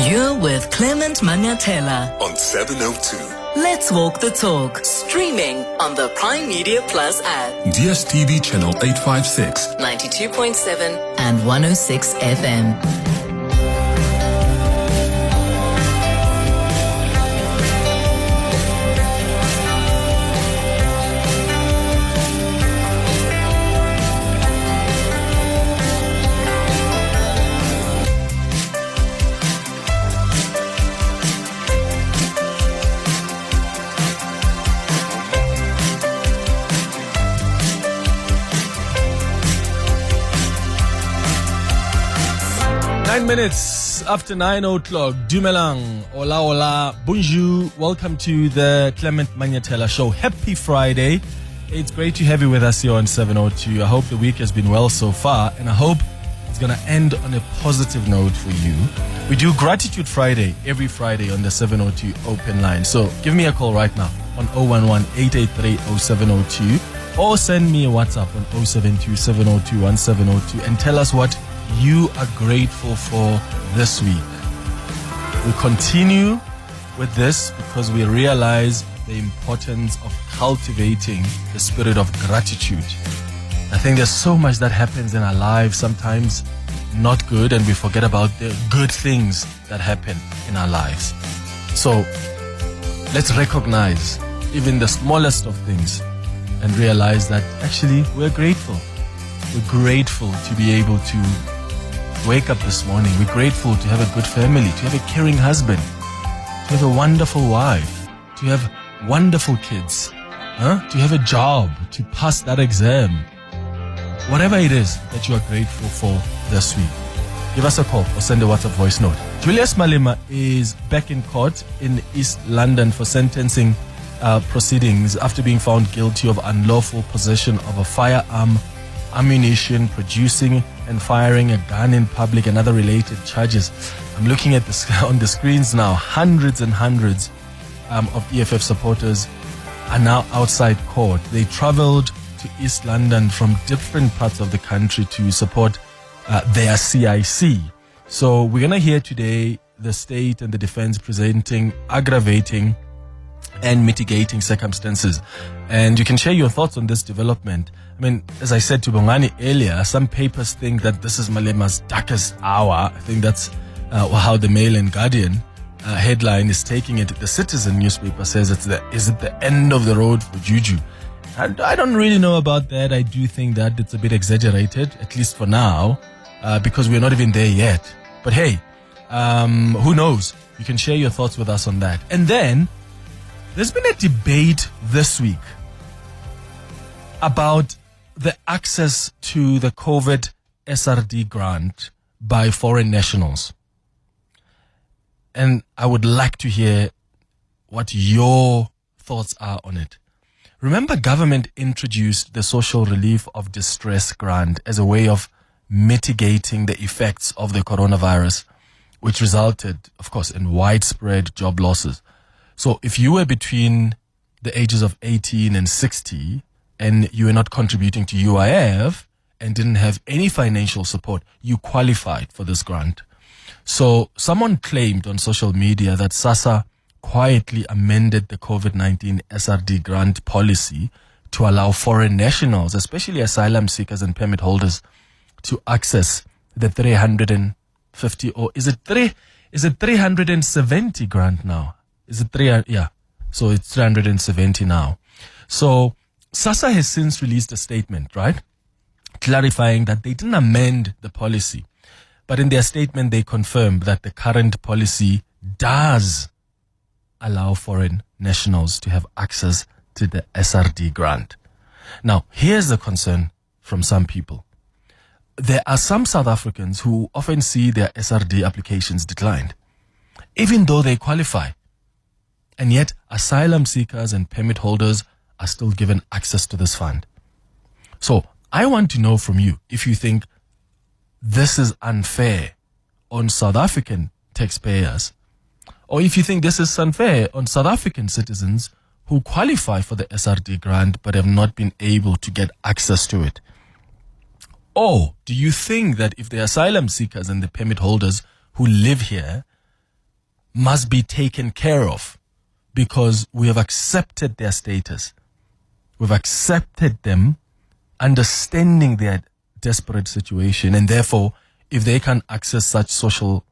You're with Clement Manyathela on 702. Let's walk the talk. Streaming on the Prime Media Plus app. DSTV channel 856. 92.7 and 106 FM. 9 minutes after 9 o'clock. Dumelang, hola, hola, bonjour. Welcome to the Clement Manyathela Show. Happy Friday. It's great to have you with us here on 702. I hope the week has been well so far, and I hope it's going to end on a positive note for you. We do Gratitude Friday every Friday on the 702 open line. So give me a call right now on 011-883-0702 or send me a WhatsApp on 072-702-1702 and tell us what you are grateful for this week. We continue with this because we realize the importance of cultivating the spirit of gratitude. I think there's so much that happens in our lives, sometimes not good, and we forget about the good things that happen in our lives. So let's recognize even the smallest of things and realize that actually we're grateful. We're grateful to be able to wake up this morning. We're grateful to have a good family, to have a caring husband, to have a wonderful wife, to have wonderful kids, to have a job, to pass that exam. Whatever it is that you are grateful for this week, give us a call or send a WhatsApp voice note. Julius Malema is back in court in East London for sentencing proceedings after being found guilty of unlawful possession of a firearm, ammunition, producing and firing a gun in public, and other related charges. I'm looking at this on the screens now. Hundreds and hundreds of EFF supporters are now outside court. They traveled to East London from different parts of the country to support their CIC. So we're going to hear today the state and the defense presenting aggravating and mitigating circumstances. And you can share your thoughts on this development. I mean, as I said to Bongani earlier, some papers think that this is Malema's darkest hour. I think that's how the Mail and Guardian headline is taking it. The Citizen newspaper says is it the end of the road for Juju? I don't really know about that. I do think that it's a bit exaggerated, at least for now, because we're not even there yet. But hey, who knows? You can share your thoughts with us on that. And then there's been a debate this week about the access to the COVID SRD grant by foreign nationals. And I would like to hear what your thoughts are on it. Remember, government introduced the Social Relief of Distress grant as a way of mitigating the effects of the coronavirus, which resulted, of course, in widespread job losses. So if you were between the ages of 18 and 60 and you were not contributing to UIF and didn't have any financial support, you qualified for this grant. So someone claimed on social media that SASSA quietly amended the COVID-19 SRD grant policy to allow foreign nationals, especially asylum seekers and permit holders, to access the 350 or is it 370 grant now? Is it 3? Yeah. So it's 370 now. So SASSA has since released a statement, right? Clarifying that they didn't amend the policy. But in their statement, they confirmed that the current policy does allow foreign nationals to have access to the SRD grant. Now, here's the concern from some people. There are some South Africans who often see their SRD applications declined, even though they qualify. And yet, asylum seekers and permit holders are still given access to this fund. So, I want to know from you if you think this is unfair on South African taxpayers, or if you think this is unfair on South African citizens who qualify for the SRD grant but have not been able to get access to it. Or do you think that if the asylum seekers and the permit holders who live here must be taken care of because we have accepted their status. We've accepted them, understanding their desperate situation, and therefore, if they can access such social,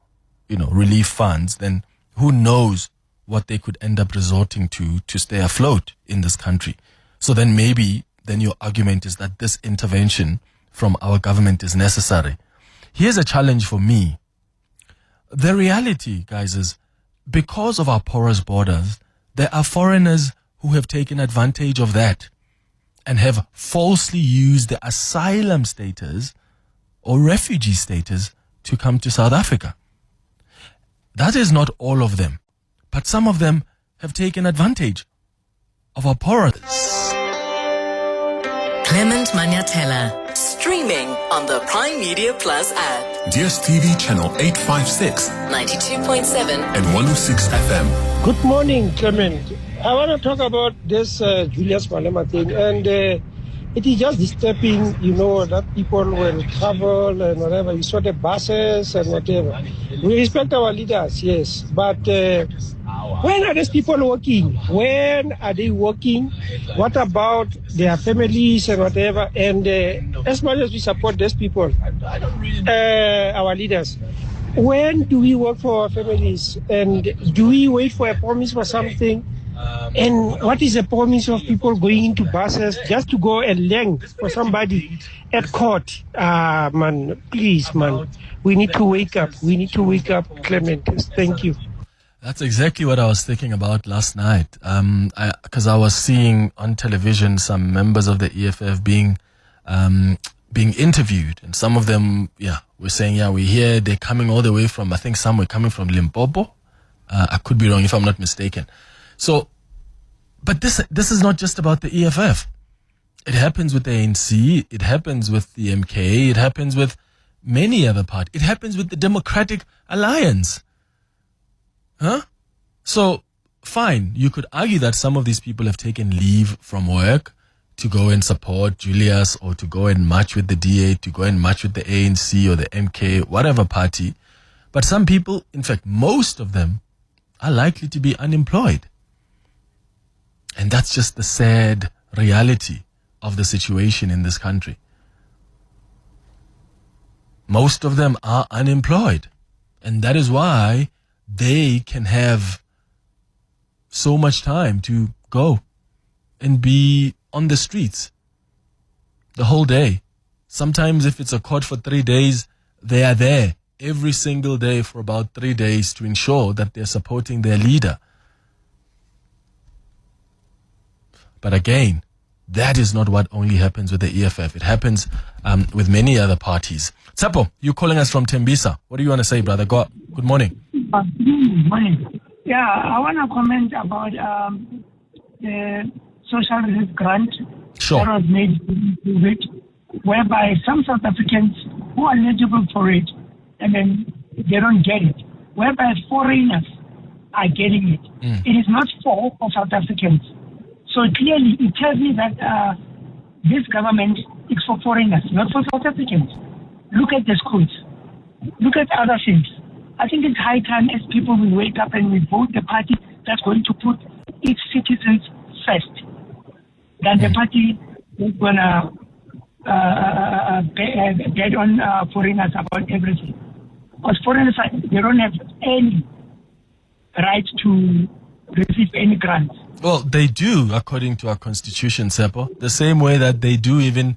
relief funds, then who knows what they could end up resorting to stay afloat in this country. So then maybe your argument is that this intervention from our government is necessary. Here's a challenge for me. The reality, guys, is because of our porous borders, there are foreigners who have taken advantage of that and have falsely used the asylum status or refugee status to come to South Africa. That is not all of them, but some of them have taken advantage of our porous. Clement Manyathela, streaming on the Prime Media Plus app. DSTV channel 856 92.7 and 106 FM. Good morning, Clement. I want to talk about this Julius Malema thing, and it is just disturbing, that people will travel and whatever. You saw the buses and whatever. We respect our leaders, yes, but when are these people working? When are they working? What about their families and whatever? And as much as we support these people, our leaders, when do we work for our families? And do we wait for a promise for something? And what is the promise of people going into buses just to go and length for somebody at court? Man, please, man. We need to wake up. We need to wake up, Clement. Thank you. That's exactly what I was thinking about last night. Because I was seeing on television some members of the EFF being interviewed, and some of them, were saying, we're here. They're coming all the way from, I think some were coming from Limpopo. I could be wrong if I'm not mistaken. So, but this is not just about the EFF. It happens with the ANC. It happens with the MK. It happens with many other parties. It happens with the Democratic Alliance. Huh? So, fine. You could argue that some of these people have taken leave from work to go and support Julius, or to go and march with the DA, to go and march with the ANC or the MK, whatever party. But some people, in fact, most of them, are likely to be unemployed. And that's just the sad reality of the situation in this country. Most of them are unemployed. And that is why they can have so much time to go and be on the streets the whole day. Sometimes if it's a court for 3 days, they are there every single day for about 3 days to ensure that they're supporting their leader. But again, that is not what only happens with the EFF. It happens with many other parties. Tsapo, you're calling us from Tembisa. What do you want to say, brother? Good morning. Good morning. Yeah, I want to comment about the social relief grant Sure. that was made to it, whereby some South Africans who are eligible for it, and then they don't get it, whereby foreigners are getting it. It is not for South Africans. So clearly, it tells me that this government is for foreigners, not for South Africans. Look at the schools. Look at other things. I think it's high time as people will wake up and we vote the party that's going to put its citizens first. Than the party is going to bet on foreigners about everything. Because foreigners, they don't have any right to receive any grants. Well, they do, according to our constitution, Seppo. The same way that they do even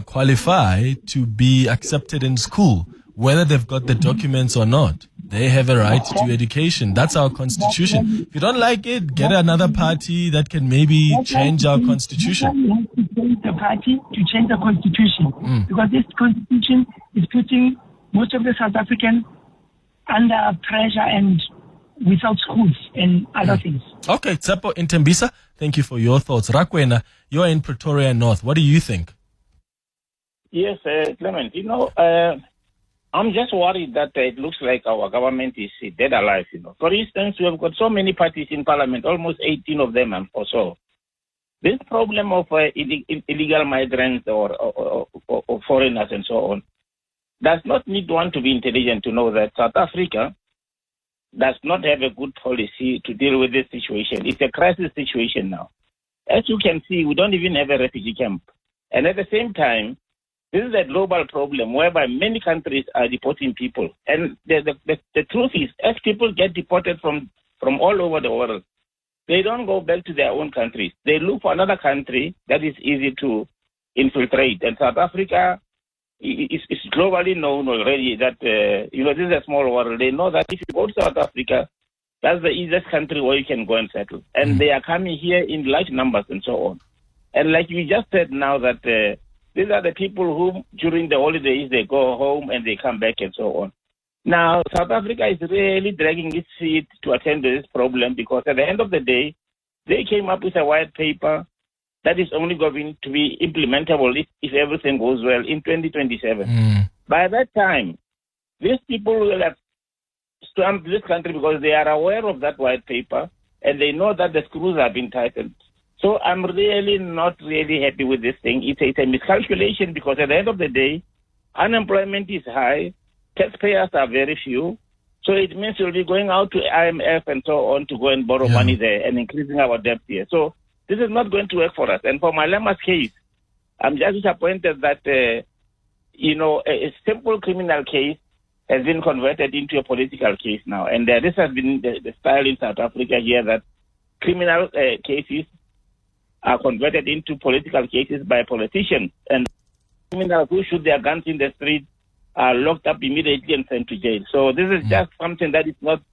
qualify to be accepted in school, whether they've got the documents or not. They have a right to education. That's our constitution. If you don't like it, get another party that can maybe change our constitution. You have to change the party to change the constitution. Because this constitution is putting most of the South Africans under pressure and without schools and other things. Okay, Tsapo in Tembisa, thank you for your thoughts. Rakwena, you're in Pretoria North. What do you think? Yes, Clement, I'm just worried that it looks like our government is dead alive, For instance, we have got so many parties in parliament, almost 18 of them or so. This problem of illegal migrants or foreigners and so on does not need one to be intelligent to know that South Africa, does not have a good policy to deal with this situation. It's a crisis situation now. As you can see, we don't even have a refugee camp. And at the same time, this is a global problem whereby many countries are deporting people. And the truth is, as people get deported from all over the world, they don't go back to their own countries. They look for another country that is easy to infiltrate. And South Africa is globally known already that, this is a small world. They know that if you go to South Africa, that's the easiest country where you can go and settle. And they are coming here in large numbers and so on. And like you just said now that these are the people who, during the holidays, they go home and they come back and so on. Now, South Africa is really dragging its feet to attend to this problem because at the end of the day, they came up with a white paper that is only going to be implementable if everything goes well in 2027. By that time, these people will have stamped this country because they are aware of that white paper and they know that the screws have been tightened. So I'm really not really happy with this thing. It's a miscalculation because at the end of the day, unemployment is high, taxpayers are very few, so it means you'll be going out to IMF and so on to go and borrow money there and increasing our debt here. So this is not going to work for us. And for Malema's case, I'm just disappointed that, a simple criminal case has been converted into a political case now. And this has been the style in South Africa here that criminal cases are converted into political cases by politicians. And criminals who shoot their guns in the street are locked up immediately and sent to jail. So this is just something that is not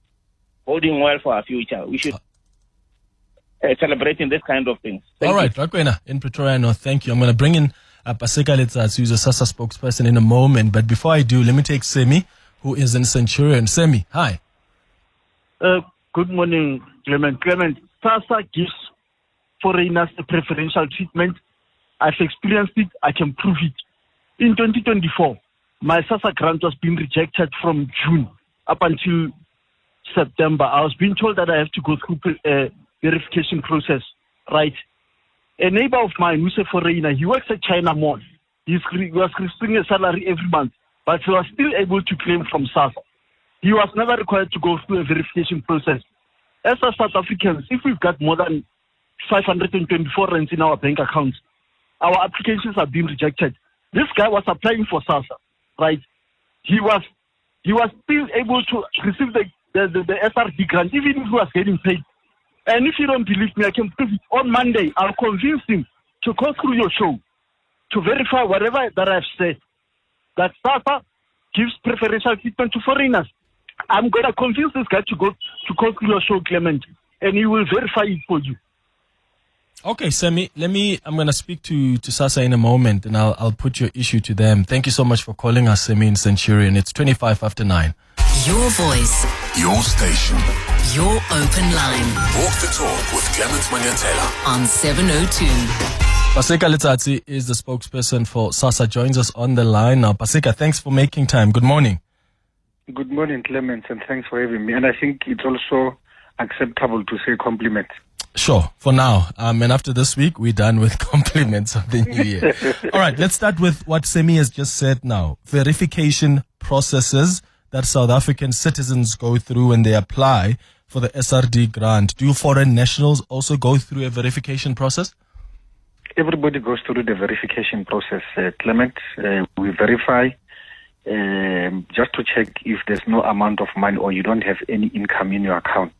holding well for our future. We should celebrating this kind of things. All right, Rakwena in Pretoria North, thank you. I'm going to bring in Paseka Letsatsi, who's a SASSA spokesperson, in a moment. But before I do, let me take Semi, who is in Centurion. Semi, hi. Good morning, Clement. Clement, SASSA gives foreigners a preferential treatment. I've experienced it. I can prove it. In 2024, my SASSA grant was being rejected from June up until September. I was being told that I have to go through a verification process, right? A neighbor of mine who's a foreigner, he works at China Mall. He was receiving a salary every month, but he was still able to claim from SASSA. He was never required to go through a verification process. As a South Africans, if we've got more than 524 rands in our bank accounts, our applications are being rejected. This guy was applying for SASSA, right? He was still able to receive the SRD grant, even if he was getting paid. And if you don't believe me, I can prove it. On Monday, I'll convince him to go through your show to verify whatever that I've said, that SASSA gives preferential treatment to foreigners. I'm going to convince this guy to go through your show, Clement, and he will verify it for you. Okay, Semi, I'm going to speak to SASSA in a moment, and I'll put your issue to them. Thank you so much for calling us, Semi in Centurion. It's 25 after 9. Your voice, Your station. your open line Walk the talk with Clement Manyathela. on 702. Paseka Letsatsi is the spokesperson for SASSA, joins us on the line now. Paseka, thanks for making time. Good morning. Good morning, Clement, and thanks for having me. And I think it's also acceptable to say compliment. Sure, for now. And after this week, we're done with compliments of the new year. All right, let's start with what Semi has just said now. Verification processes that South African citizens go through when they apply for the SRD grant. Do foreign nationals also go through a verification process? Everybody goes through the verification process, Clement. We verify just to check if there's no amount of money or you don't have any income in your account.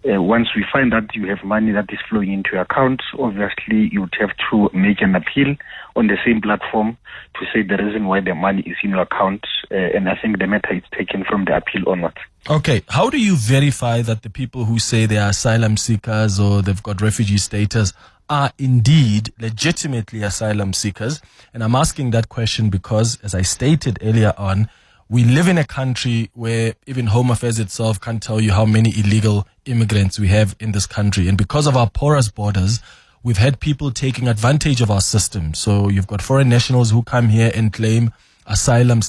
Once we find that you have money that is flowing into your account, obviously you would have to make an appeal on the same platform to say the reason why the money is in your account. And I think the matter is taken from the appeal onwards. Okay. How do you verify that the people who say they are asylum seekers or they've got refugee status are indeed legitimately asylum seekers? And I'm asking that question because, as I stated earlier on, we live in a country where even Home Affairs itself can't tell you how many illegal immigrants we have in this country. And because of our porous borders, we've had people taking advantage of our system. So you've got foreign nationals who come here and claim asylum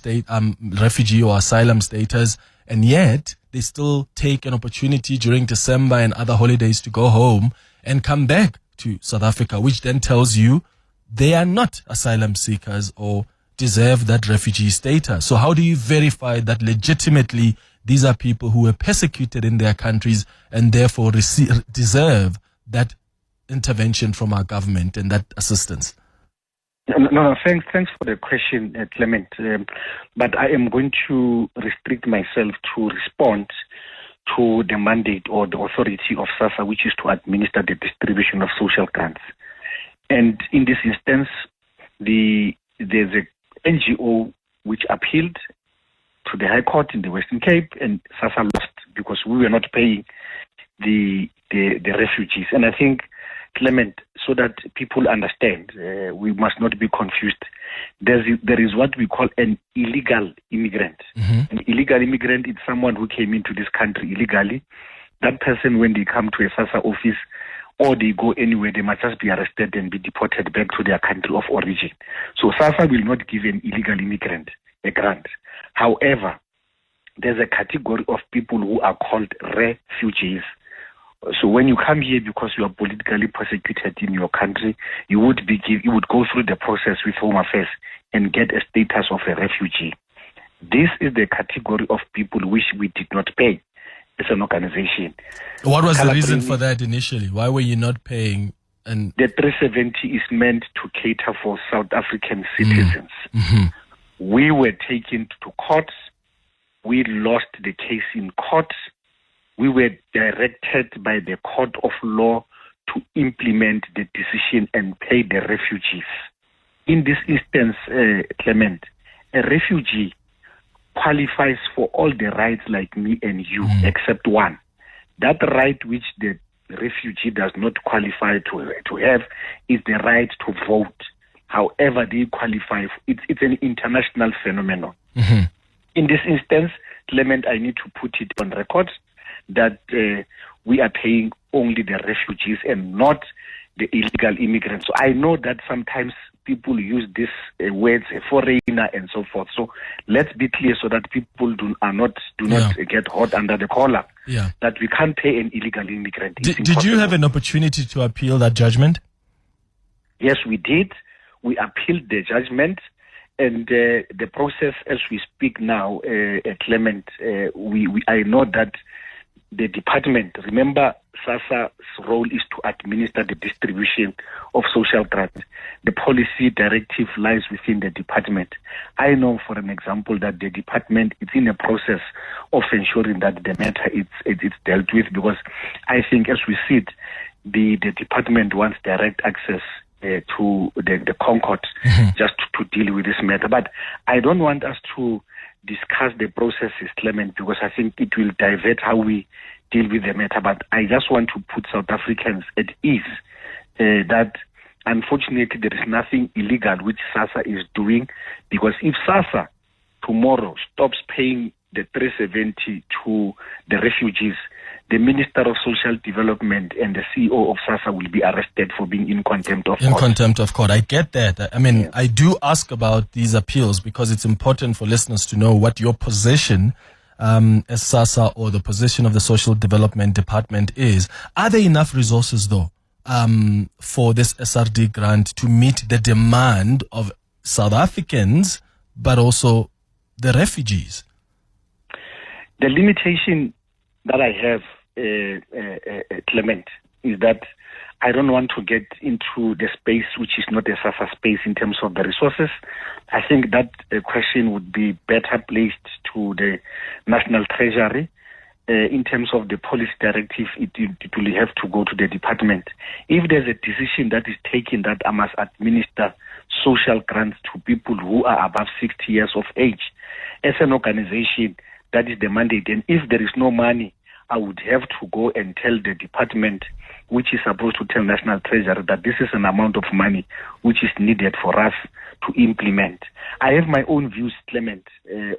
refugee or asylum status, and yet they still take an opportunity during December and other holidays to go home and come back to South Africa, which then tells you they are not asylum seekers or deserve that refugee status. So how do you verify that legitimately these are people who were persecuted in their countries and therefore deserve that intervention from our government and that assistance. No, thanks for the question, Clement. But I am going to restrict myself to respond to the mandate or the authority of SASSA, which is to administer the distribution of social grants. And in this instance, there's a NGO which appealed to the High Court in the Western Cape, and SASSA lost because we were not paying the refugees. And I think, Clement, so that people understand, we must not be confused. There is what we call an illegal immigrant. Mm-hmm. An illegal immigrant is someone who came into this country illegally. That person, when they come to a SASSA office or they go anywhere, they must just be arrested and be deported back to their country of origin. So SASSA will not give an illegal immigrant a grant. However, there's a category of people who are called refugees. So when you come here because you are politically persecuted in your country, you would go through the process with Home Affairs and get a status of a refugee. This is the category of people which we did not pay as an organization. What was the reason for that initially? Why were you not paying? And the 370 is meant to cater for South African citizens. Mm-hmm. We were taken to court. We lost the case in court. We were directed by the court of law to implement the decision and pay the refugees. In this instance, Clement, a refugee qualifies for all the rights like me and you, except one. That right which the refugee does not qualify to have is the right to vote. However, they qualify. It's an international phenomenon. Mm-hmm. In this instance, Clement, I need to put it on record that we are paying only the refugees and not the illegal immigrants. So I know that sometimes people use these words, a foreigner and so forth. So let's be clear so that people do not get hot under the collar. Yeah. That we can't pay an illegal immigrant. Did you have an opportunity to appeal that judgment? Yes, we did. We appealed the judgment. And the process as we speak now, Clement, I know that the department, remember, SASSA's role is to administer the distribution of social grants. The policy directive lies within the department. I know, for an example, that the department is in a process of ensuring that the matter it's dealt with, because I think as we see it, the department wants direct access to the Concord just to deal with this matter. But I don't want us to discuss the processes, Clement, because I think it will divert how we deal with the matter. But I just want to put South Africans at ease that unfortunately there is nothing illegal which SASSA is doing, because if SASSA tomorrow stops paying the 370 to the refugees, the Minister of Social Development and the CEO of SASSA will be arrested for being in contempt of court. In contempt of court. I get that. I mean, I do ask about these appeals because it's important for listeners to know what your position as SASSA or the position of the Social Development Department is. Are there enough resources, though, for this SRD grant to meet the demand of South Africans, but also the refugees? The limitation that I have, Clement, is that I don't want to get into the space which is not a SASSA space in terms of the resources. I think that question would be better placed to the National Treasury. In terms of the policy directive, it will have to go to the department. If there's a decision that is taken that I must administer social grants to people who are above 60 years of age, as an organization, that is the mandate. And if there is no money, I would have to go and tell the department, which is supposed to tell National Treasury, that this is an amount of money which is needed for us to implement. I have my own views, Clement,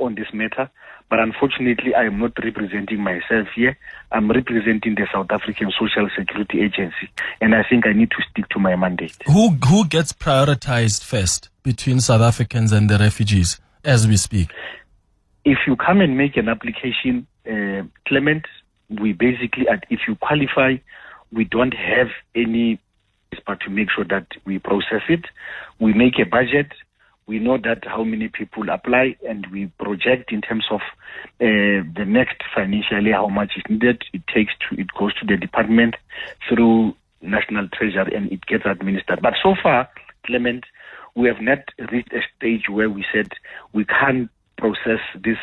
on this matter, but unfortunately I am not representing myself here. I'm representing the South African Social Security Agency, and I think I need to stick to my mandate. Who gets prioritized first between South Africans and the refugees as we speak? If you come and make an application, Clement, we basically, if you qualify, we don't have any but to make sure that we process it. We make a budget, We know that how many people apply, and we project in terms of the next financially how much is needed. It goes to the department through National Treasury, and it gets administered. But so far, Clement, we have not reached a stage where we said we can't process this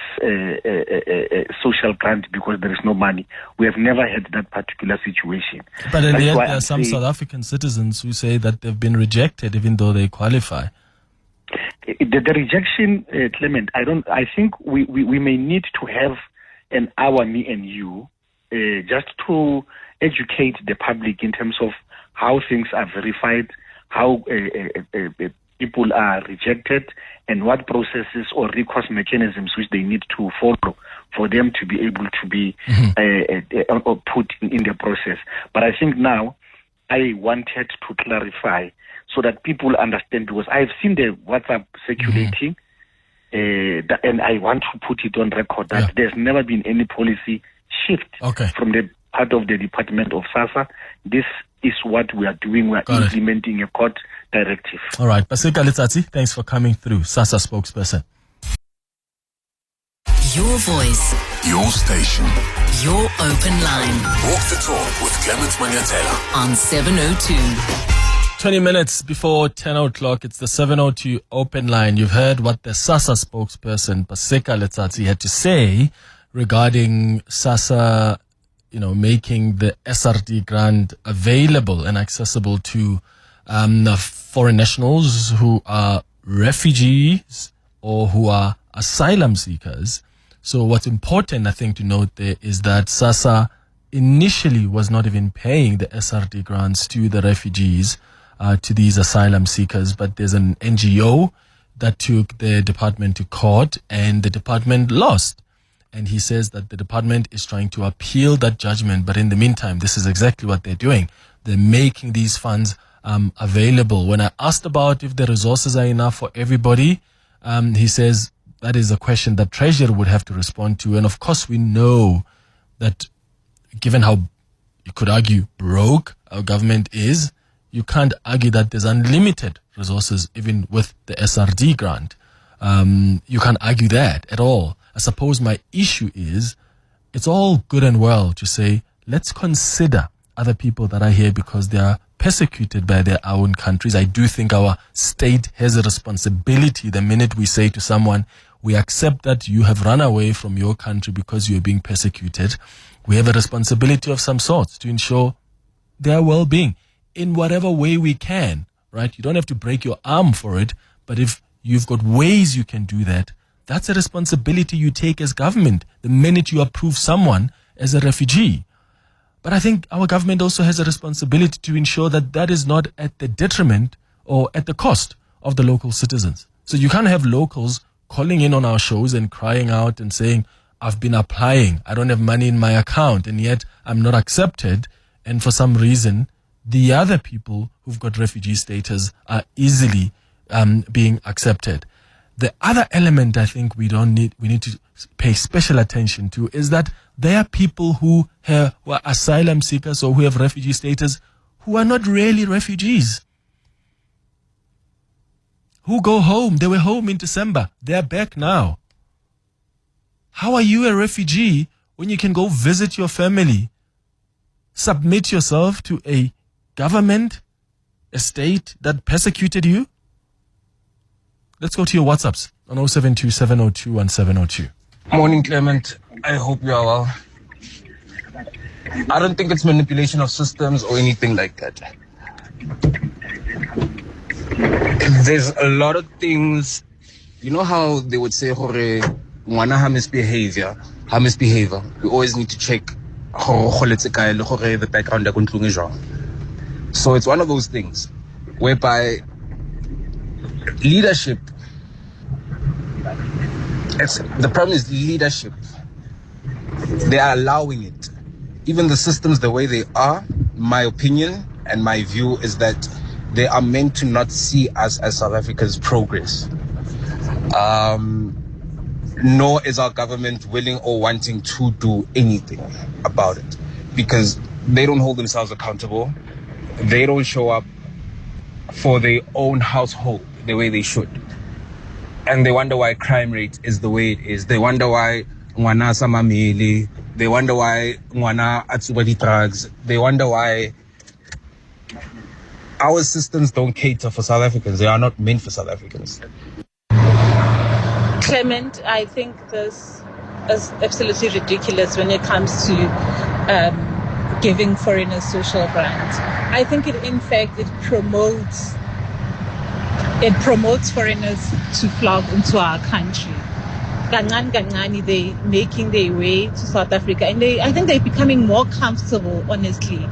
social grant because there is no money. We have never had that particular situation. But yet there are some South African citizens who say that they've been rejected even though they qualify. The rejection, Clement, I think we may need to have an hour, me and you, just to educate the public in terms of how things are verified, how people are rejected, and what processes or recourse mechanisms which they need to follow for them to be able to be put in the process. But I think now I wanted to clarify so that people understand, because I've seen the WhatsApp circulating, and I want to put it on record that there's never been any policy shift from the part of the Department of SASSA. This is what we are doing. We are implementing a court directive. All right. Paseka Letsatsi, thanks for coming through. SASSA spokesperson. Your voice. Your station. Your open line. Walk the talk with Clement Manyathela on 702. 20 minutes before 10 o'clock, it's the 702 open line. You've heard what the SASSA spokesperson, Paseka Letsatsi, had to say regarding SASSA, making the SRD grant available and accessible to foreign nationals who are refugees or who are asylum seekers. So what's important, I think, to note there is that SASSA initially was not even paying the SRD grants to the refugees, to these asylum seekers, but there's an NGO that took the department to court, and the department lost. And he says that the department is trying to appeal that judgment, but in the meantime, this is exactly what they're doing. They're making these funds available. When I asked about if the resources are enough for everybody, he says that is a question that Treasury would have to respond to. And of course, we know that given how, you could argue, broke our government is, you can't argue that there's unlimited resources even with the SRD grant. You can't argue that at all. I suppose my issue is, it's all good and well to say, let's consider other people that are here because they are persecuted by their own countries. I do think our state has a responsibility the minute we say to someone, we accept that you have run away from your country because you're being persecuted. We have a responsibility of some sort to ensure their well-being in whatever way we can, right? You don't have to break your arm for it, but if you've got ways you can do that, that's a responsibility you take as government the minute you approve someone as a refugee. But I think our government also has a responsibility to ensure that that is not at the detriment or at the cost of the local citizens. So you can't have locals calling in on our shows and crying out and saying, I've been applying, I don't have money in my account, and yet I'm not accepted. And for some reason, the other people who've got refugee status are easily being accepted. The other element I think we need to pay special attention to is that there are people who are asylum seekers or who have refugee status who are not really refugees, who go home. They were home in December. They're back now. How are you a refugee when you can go visit your family, submit yourself to a government, a state that persecuted you? Let's go to your WhatsApps on 072-702-1702. Morning, Clement. I hope you are well. I don't think it's manipulation of systems or anything like that. There's a lot of things, you know how they would say, Mwana misbehavior. We always need to check the background. So it's one of those things whereby leadership, the problem is leadership. They are allowing it. Even the systems the way they are, my opinion and my view is that they are meant to not see us as South Africa's progress. Nor is our government willing or wanting to do anything about it, because they don't hold themselves accountable. They don't show up for their own household the way they should. and they wonder why crime rate is the way it is. They wonder why ngwana samamili. They wonder why ngwana atsubadi drugs. They wonder why our systems don't cater for South Africans. They are not meant for South Africans. Clement, I think this is absolutely ridiculous when it comes to giving foreigners social grants. I think in fact it promotes foreigners to flock into our country. Kancane, they making their way to South Africa, and I think they're becoming more comfortable, honestly,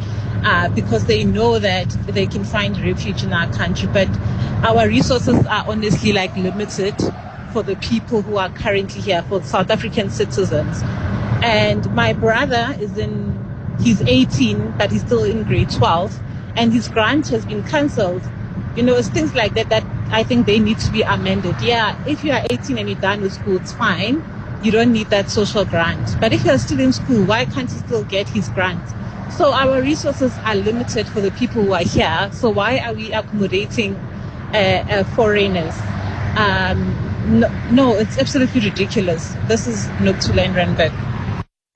because they know that they can find refuge in our country. But our resources are honestly limited for the people who are currently here, for South African citizens. And my brother he's 18, but he's still in grade 12, and his grant has been cancelled. It's things like that I think they need to be amended. Yeah, if you are 18 and you're done with school, it's fine. You don't need that social grant. But if you're still in school, why can't you still get his grant? So our resources are limited for the people who are here. So why are we accommodating foreigners? No, it's absolutely ridiculous. This is Noctula in Randburg.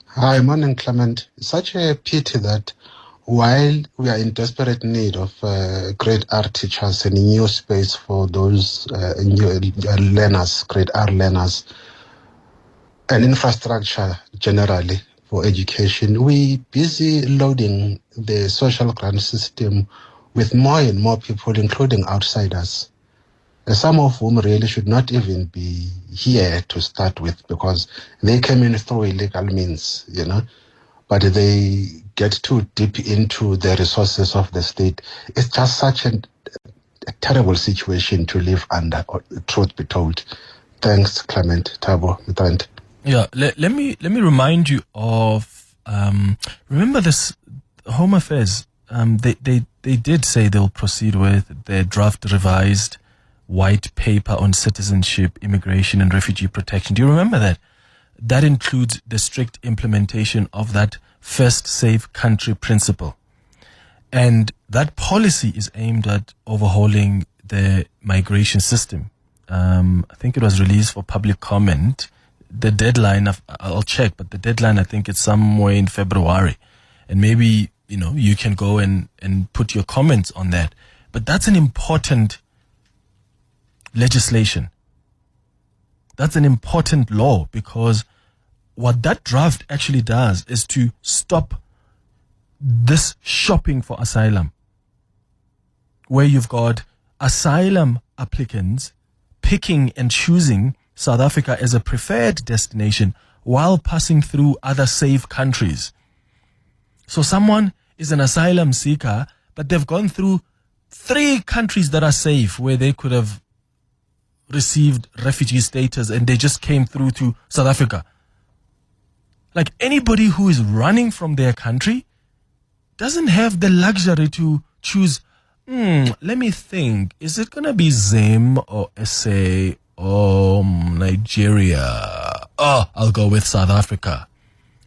Hi, morning, Clement. It's such a pity that while we are in desperate need of grade R teachers and a new space for those new learners, grade R learners, and infrastructure generally for education, we busy loading the social grant system with more and more people, including outsiders, some of whom really should not even be here to start with because they came in through illegal means, but they get too deep into the resources of the state. It's just such a terrible situation to live under, truth be told. Thanks, Clement. Tabo, Mitrand. Yeah, let me remind you of remember this Home Affairs. They did say they'll proceed with their draft revised white paper on citizenship, immigration, and refugee protection. Do you remember that? That includes the strict implementation of that first safe country principle. And that policy is aimed at overhauling the migration system. I think it was released for public comment. The deadline, I'll check, but the deadline, I think it's somewhere in February. And maybe, you can go and put your comments on that. But that's an important legislation. That's an important law, because what that draft actually does is to stop this shopping for asylum, where you've got asylum applicants picking and choosing South Africa as a preferred destination while passing through other safe countries. So someone is an asylum seeker, but they've gone through 3 countries that are safe where they could have received refugee status, and they just came through to South Africa. Like, anybody who is running from their country doesn't have the luxury to choose, let me think, is it going to be Zim or SA or Nigeria? Oh, I'll go with South Africa.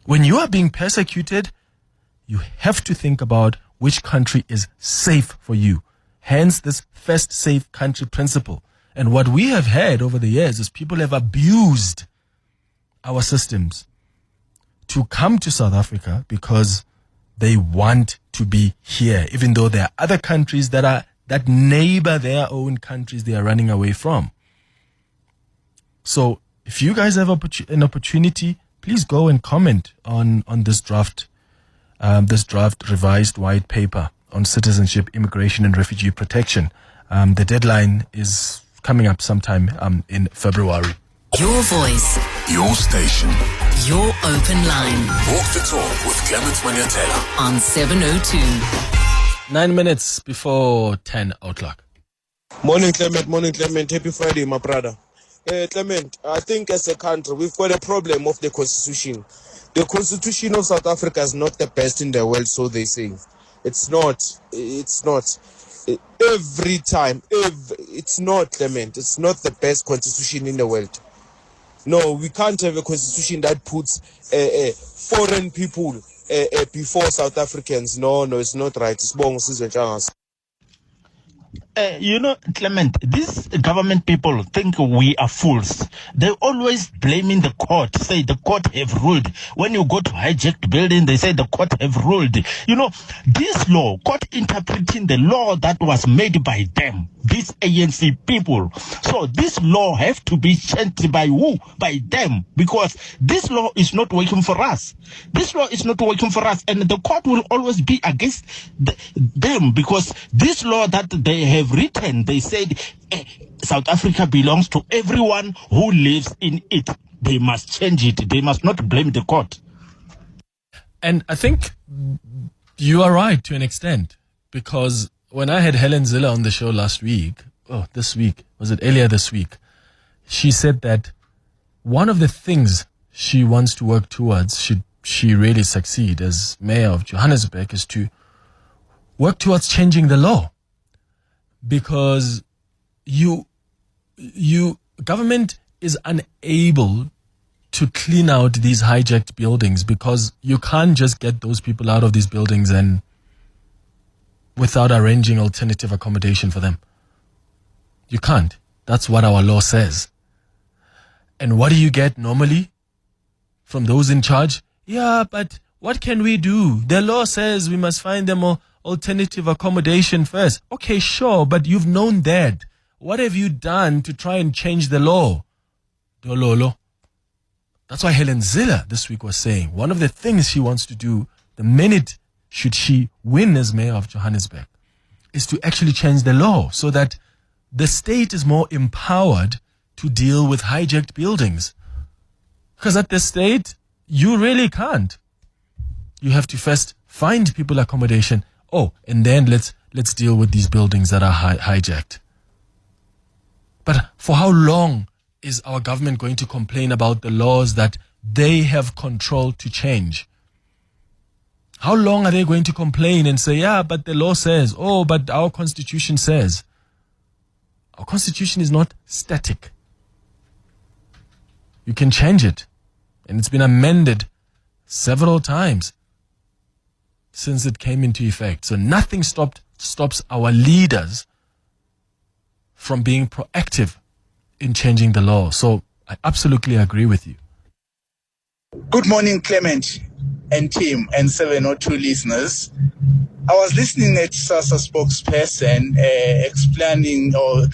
When you are being persecuted, you have to think about which country is safe for you. Hence this first safe country principle. And what we have had over the years is people have abused our systems to come to South Africa because they want to be here, even though there are other countries that neighbor their own countries they are running away from. So if you guys have an opportunity, please go and comment on this draft revised white paper on citizenship, immigration, and refugee protection. The deadline is coming up sometime in February. Your voice. Your station. Your open line. Walk the talk with Clement Manyathela on 702. 9 minutes before 10 o'clock. Morning, Clement. Happy Friday, my brother. Clement, I think as a country, we've got a problem of the constitution. The constitution of South Africa is not the best in the world, so they say. It's not. Every time, it's not, Clement. It's not the best constitution in the world. No, we can't have a constitution that puts foreign people before South Africans. No, it's not right. It's wrong. Clement, these government people think we are fools. They're always blaming the court, say the court have ruled. When you go to hijacked building, they say the court have ruled. This law, court interpreting the law that was made by them, these ANC people. So this law have to be changed by who? By them. Because this law is not working for us. This law is not working for us. And the court will always be against them, because this law that they have written, they said South Africa belongs to everyone who lives in it. They must change it. They must not blame the court. And I think you are right to an extent, because when I had Helen Zille on the show earlier this week, she said that one of the things she wants to work towards, should she really succeed as mayor of Johannesburg, is to work towards changing the law. Because government is unable to clean out these hijacked buildings, because you can't just get those people out of these buildings and without arranging alternative accommodation for them. You can't. That's what our law says. And what do you get normally from those in charge? Yeah, but what can we do? The law says we must find them alternative accommodation first. Okay, sure, but you've known that. What have you done to try and change the law? Dololo. That's why Helen Zille this week was saying one of the things she wants to do the minute should she win as mayor of Johannesburg is to actually change the law so that the state is more empowered to deal with hijacked buildings. Because at the state, you really can't. You have to first find people accommodation. And then let's deal with these buildings that are hijacked. But for how long is our government going to complain about the laws that they have control to change? How long are they going to complain and say, yeah, but the law says, but our constitution says? Our constitution is not static. You can change it. And it's been amended several times since it came into effect. So nothing stops our leaders from being proactive in changing the law. So I absolutely agree with you. Good morning, Clement and team and 702 listeners. I was listening at SASA spokesperson explaining or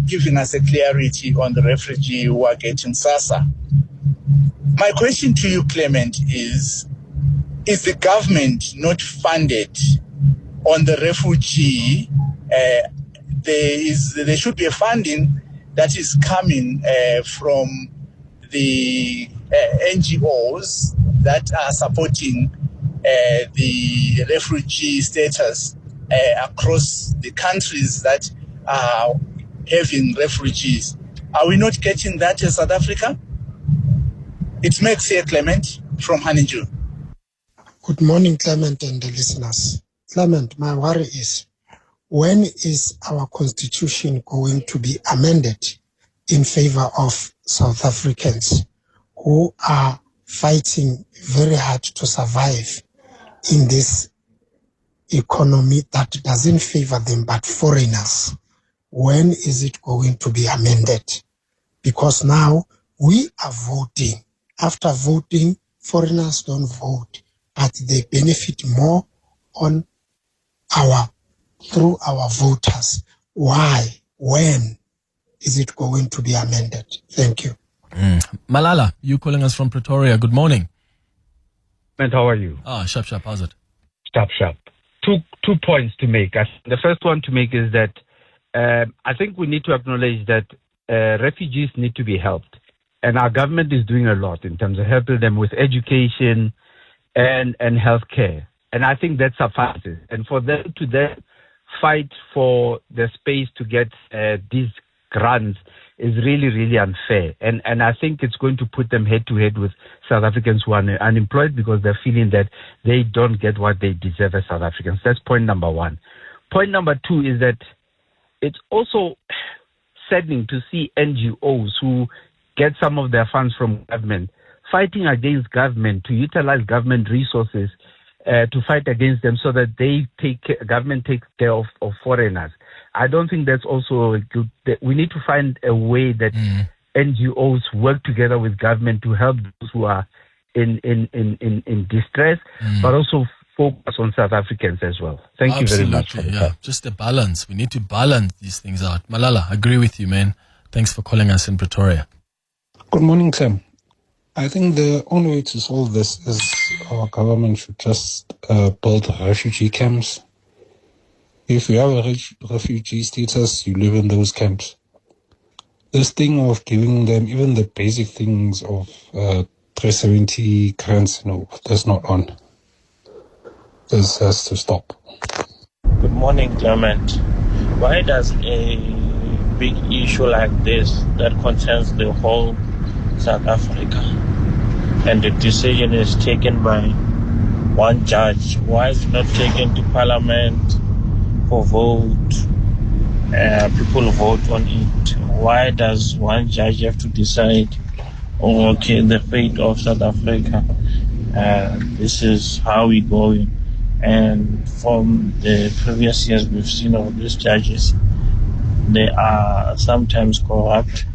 giving us a clarity on the refugee who are getting SASA. My question to you, Clement, is the government not funded on the refugee? There should be a funding that is coming from the NGOs that are supporting the refugee status across the countries that are having refugees. Are we not getting that in South Africa? It's Max here, Clement, from Honeydew. Good morning, Clement and the listeners. Clement, my worry is, when is our constitution going to be amended in favor of South Africans who are fighting very hard to survive in this economy that doesn't favor them but foreigners? When is it going to be amended? Because now we are voting. After voting, foreigners don't vote, but they benefit more through our voters. Why? When is it going to be amended? Thank you. Malala, you calling us from Pretoria. Good morning. How are you? Sharp. How's it? Sharp. Two points to make. The first one to make is that I think we need to acknowledge that refugees need to be helped. And our government is doing a lot in terms of helping them with education and healthcare. And I think that suffices. And for them to then fight for the space to get these grants is really, really unfair. And I think it's going to put them head to head with South Africans who are unemployed because they're feeling that they don't get what they deserve as South Africans. That's point number one. Point number two is that it's also saddening to see NGOs who get some of their funds from government fighting against government to utilize government resources to fight against them so that government takes care of foreigners. I don't think that's also a good. We need to find a way that NGOs work together with government to help those who are in distress, but also focus on South Africans as well. Thank you very much. Just a balance. We need to balance these things out. Malala, I agree with you, man. Thanks for calling us in Pretoria. Good morning, Clem. I think the only way to solve this is our government should just build refugee camps. If you have a refugee status, you live in those camps. This thing of giving them even the basic things of 370 grants, that's not on. This has to stop. Good morning, Clement. Why does a big issue like this that concerns the whole South Africa and the decision is taken by one judge, why is it not taken to Parliament for vote? People vote on it. Why does one judge have to decide, the fate of South Africa? This is how we're going. And from the previous years, we've seen all these judges. They are sometimes corrupt,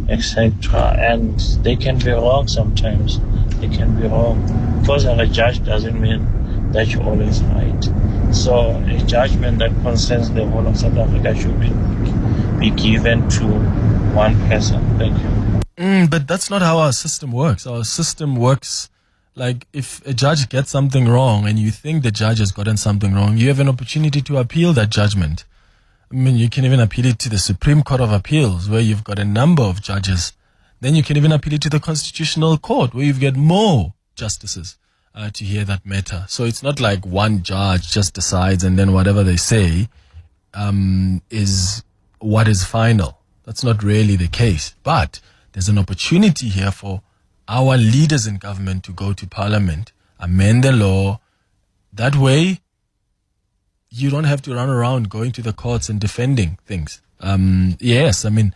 etc. And they can be wrong sometimes. They can be wrong. Because you're a judge doesn't mean that you're always right. So a judgment that concerns the whole of South Africa should be given to one person. Thank you. But that's not how our system works. Our system works like if a judge gets something wrong and you think the judge has gotten something wrong, you have an opportunity to appeal that judgment. I mean, you can even appeal it to the Supreme Court of Appeals, where you've got a number of judges. Then you can even appeal it to the Constitutional Court, where you've got more justices to hear that matter. So it's not like one judge just decides and then whatever they say is what is final. That's not really the case. But there's an opportunity here for our leaders in government to go to Parliament, amend the law. That way, you don't have to run around going to the courts and defending things. Yes, I mean,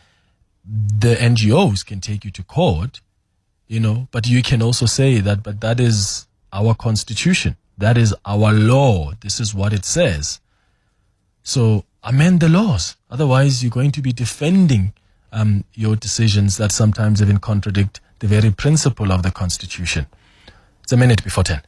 the NGOs can take you to court, but you can also say that, but that is our constitution. That is our law. This is what it says. So amend the laws. Otherwise, you're going to be defending your decisions that sometimes even contradict the very principle of the Constitution. It's a minute before 10.